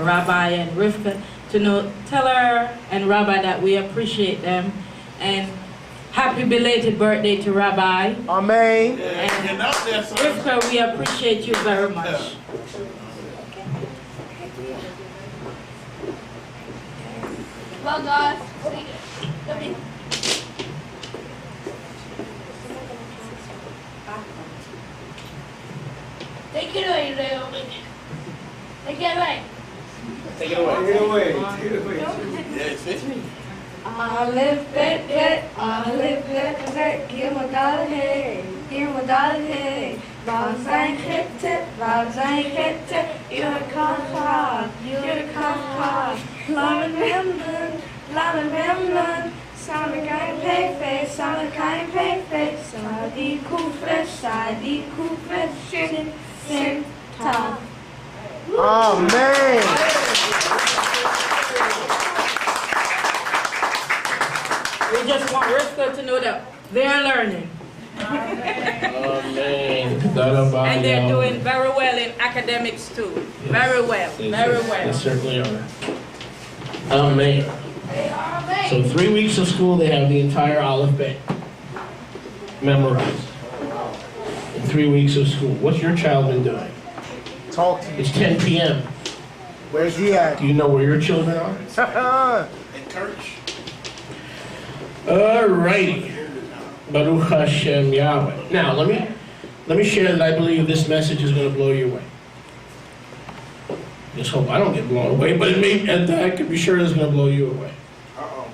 Rabbi and Rivka, tell her and Rabbi that we appreciate them, and happy belated birthday to Rabbi. Amen. And Rivka, we appreciate you very much. Well, God, take it away, Leo. Take it away. Take it away. Take it away. Take it away. Yes, Olive, bet, give him $1, hey, give him $1, hey. Waar zijn gitten, you're hard, Laat me remmen, samen kein Payface, Sadi Koefles, Sint, Ta. Amen. We just want Rivka to know that they're learning. Amen. And they're doing very well in academics too. Yes. Very well, very well. They certainly are. Amen. So 3 weeks of school, they have the entire alphabet memorized. In 3 weeks of school. What's your child been doing? Talk to you. It's 10 p.m. Where's he at? Do you know where your children are? in church. Alrighty. Baruch Hashem Yahweh. Now, let me share that I believe this message is going to blow you away. Just hope I don't get blown away, but it may, and I can be sure it's going to blow you away. Uh-oh.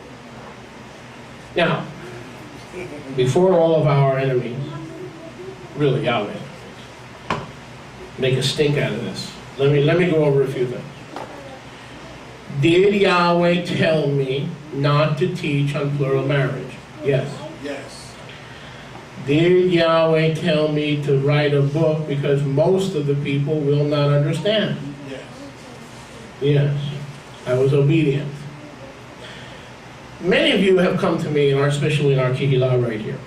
Now, before all of our enemies, really Yahweh, make a stink out of this. Let me go over a few things. Did Yahweh tell me not to teach on plural marriage? Yes. Yes. Did Yahweh tell me to write a book because most of the people will not understand? Yes. Yes. I was obedient. Many of you have come to me, especially in our Kihila right here,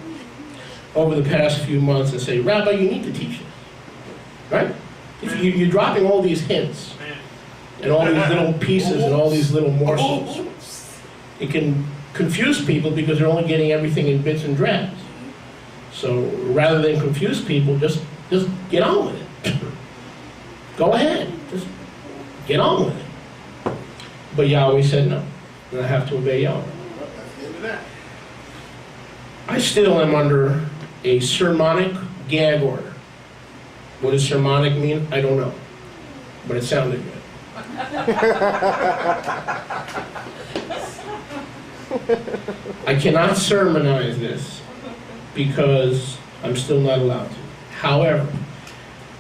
over the past few months and say, Rabbi, you need to teach this. Right? You're dropping all these hints and all these little pieces and all these little morsels. It can confuse people because they're only getting everything in bits and drabs. So rather than confuse people, just get on with it. Go ahead. Just get on with it. But Yahweh said no. And I have to obey Yahweh. That's the end of that. I still am under a sermonic gag order. What does sermonic mean? I don't know. But it sounded good. I cannot sermonize this because I'm still not allowed to. However,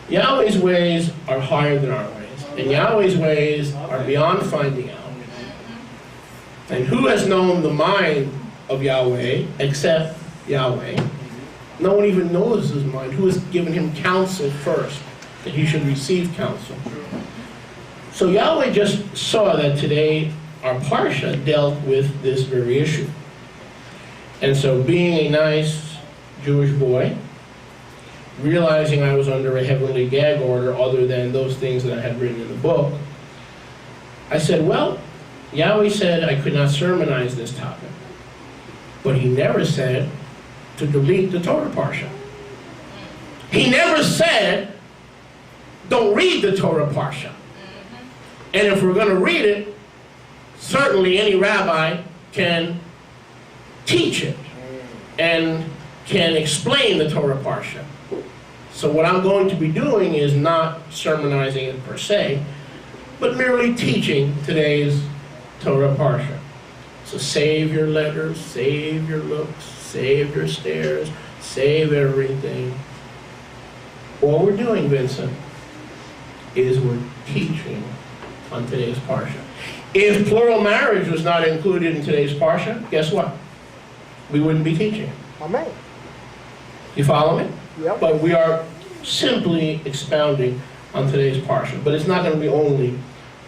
Yahweh's ways are higher than our ways, and Yahweh's ways are beyond finding out. And who has known the mind of Yahweh except Yahweh? No one even knows his mind. Who has given him counsel first, that he should receive counsel? So Yahweh just saw that today our Parsha dealt with this very issue. And so being a nice Jewish boy, realizing I was under a heavenly gag order other than those things that I had written in the book, I said, well, Yahweh said I could not sermonize this topic, but he never said to delete the Torah Parsha. He never said, don't read the Torah Parsha. And if we're going to read it, certainly any rabbi can teach it and can explain the Torah Parsha. So what I'm going to be doing is not sermonizing it per se, but merely teaching today's Torah Parsha. So save your letters, save your looks, save your stares, save everything. All we're doing, Vincent, is we're teaching on today's Parsha. If plural marriage was not included in today's Parsha, guess what? We wouldn't be teaching it. Amen. You follow me? Yep. But we are simply expounding on today's Parsha. But it's not going to be only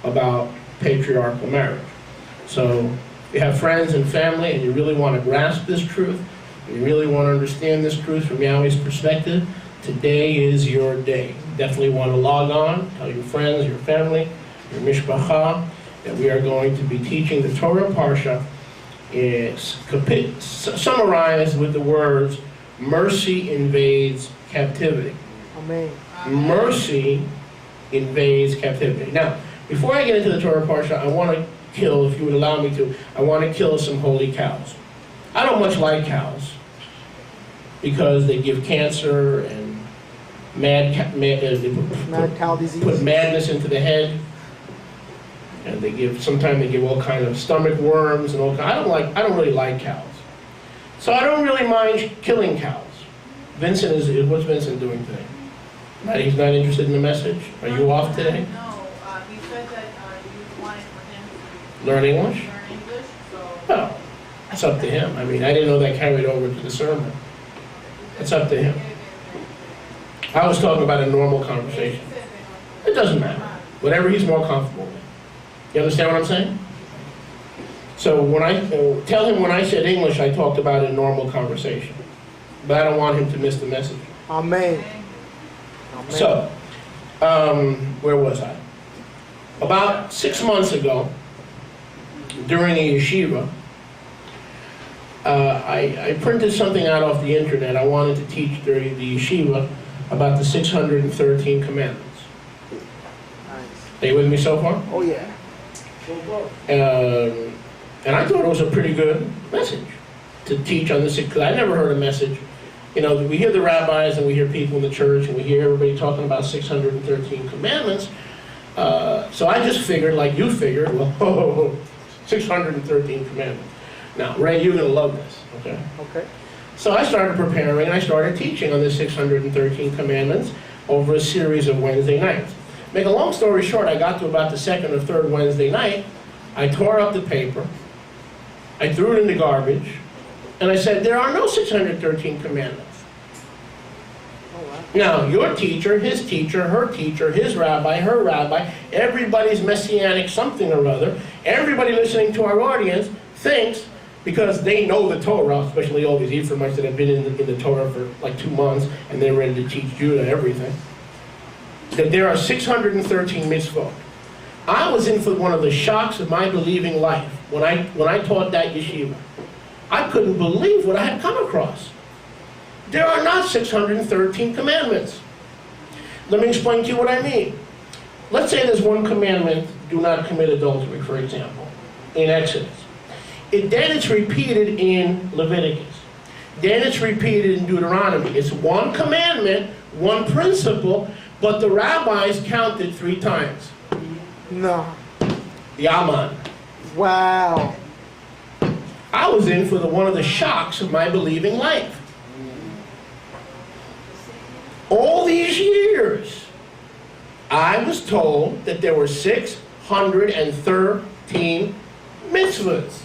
about patriarchal marriage. So if you have friends and family and you really want to grasp this truth, and you really want to understand this truth from Yahweh's perspective, today is your day. You definitely want to log on, tell your friends, your family, your mishpacha, that we are going to be teaching the Torah Parsha. It's summarized with the words, mercy invades captivity. Amen. Mercy invades captivity. Now, before I get into the Torah Parsha, I want to kill, if you would allow me to, I want to kill some holy cows. I don't much like cows because they give cancer and they Mad cow disease. put madness into the head, and sometimes they give all kind of stomach worms and all kind. I don't really like cows, so I don't really mind killing cows. What's Vincent doing today? He's not interested in the message. Are you off today? No, he said that you wanted for him Learn to English? learn English, so. Well, it's up to him. I mean, I didn't know that carried over to the sermon. It's up to him. I was talking about a normal conversation. It doesn't matter. Whatever he's more comfortable with. You understand what I'm saying? So when tell him when I said English, I talked about a normal conversation. But I don't want him to miss the message. Amen. Amen. So, where was I? About 6 months ago, during a yeshiva, I printed something out off the internet. I wanted to teach during the yeshiva about the 613 commandments. Nice. Are you with me so far? Oh, yeah. And I thought it was a pretty good message to teach on this, because I never heard a message. You know, we hear the rabbis and we hear people in the church and we hear everybody talking about 613 commandments. So I just figured, like you figured, well, 613 commandments. Now, Ray, you're going to love this, okay? Okay. So I started preparing and I started teaching on the 613 commandments over a series of Wednesday nights. Make a long story short, I got to about the second or third Wednesday night. I tore up the paper. I threw it in the garbage. And I said, there are no 613 commandments. Oh, wow. Now, your teacher, her teacher, his rabbi, her rabbi, everybody's messianic something or other, everybody listening to our audience thinks, because they know the Torah, especially all these Ephraimites that have been in the Torah for like 2 months, and they're ready to teach Judah everything, that there are 613 mitzvot. I was in for one of the shocks of my believing life when I taught that yeshiva. I couldn't believe what I had come across. There are not 613 commandments. Let me explain to you what I mean. Let's say there's one commandment, do not commit adultery, for example, in Exodus. Then it's repeated in Leviticus. Then it's repeated in Deuteronomy. It's one commandment, one principle, but the rabbis counted 3 times. No. Yaman. Wow. I was in for one of the shocks of my believing life. All these years, I was told that there were 613 mitzvahs.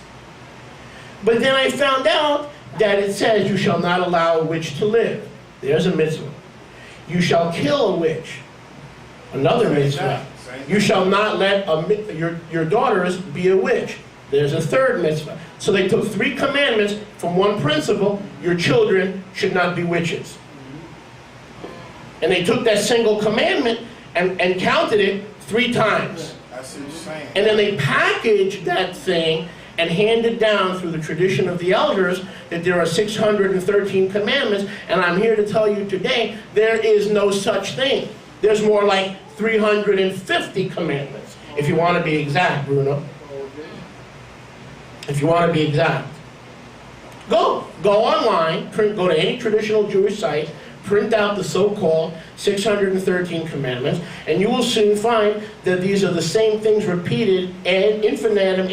But then I found out that it says you shall not allow a witch to live. There's a mitzvah. You shall kill a witch. Another mitzvah. You shall not let your daughters be a witch. There's a third mitzvah. So they took 3 commandments from one principle: your children should not be witches. And they took that single commandment and counted it 3 times. I see what you're saying. And then they packaged that thing and handed down through the tradition of the elders that there are 613 commandments. And I'm here to tell you today, there is no such thing. There's more like 350 commandments, if you want to be exact, Bruno. If you want to be exact. Go online, go to any traditional Jewish site, print out the so-called 613 commandments, and you will soon find that these are the same things repeated ad infinitum